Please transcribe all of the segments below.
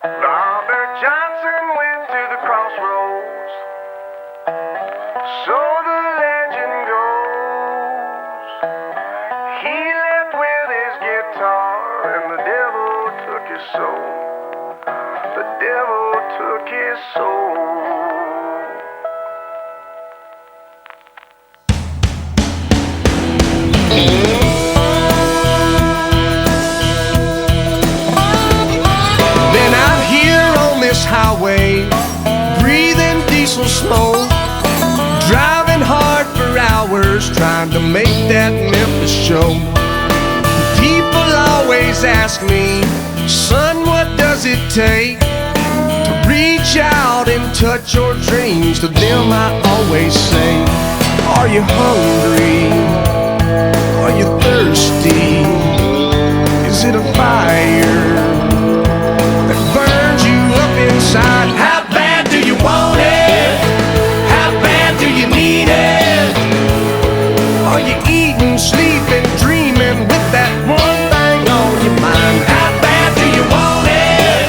Robert Johnson went to the crossroads, so the legend goes. He left with his guitar and the devil took his soul. The devil took his soul. Highway, breathing diesel smoke, driving hard for hours, trying to make that Memphis show. People always ask me, son, what does it take to reach out and touch your dreams? To them I always say, are you hungry? Are you thirsty? Is it a fire that burns you up inside? How bad do you want it? How bad do you need it? Are you eating, sleeping, dreaming with that one thing on your mind? How bad do you want it?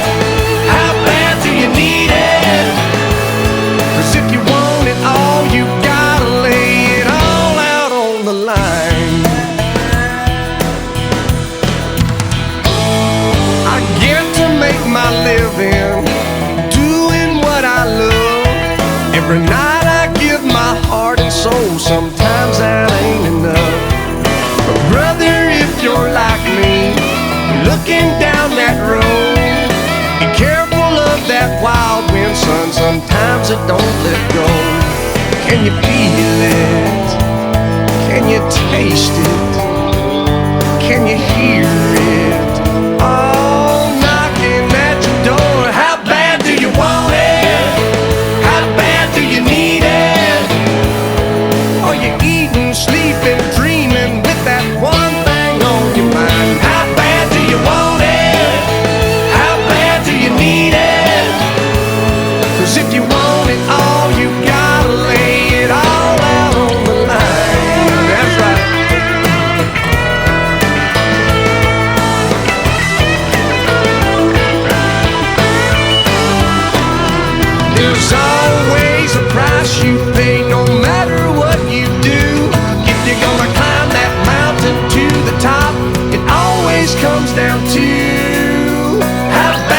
How bad do you need it? 'Cause if you want it all, you gotta lay it all out on the line. I get to make my living doing what I love. Every night I give my heart and soul. Sometimes that ain't enough. But brother, if you're like me, looking down that road, be careful of that wild wind, son. Sometimes it don't let go. Can you feel it? Can you taste it? Can you hear it? Oh, knocking at your door. How bad do you want it? How bad do you need it? Are you eating, sleeping, dreaming with that one thing on your mind? How bad do you want it? How bad do you need it? 'Cause if you want it all, you gotta lay it all out on the line. That's right. There's always a price you pay, no matter what you do. If you're gonna climb that mountain to the top, it always comes down to how bad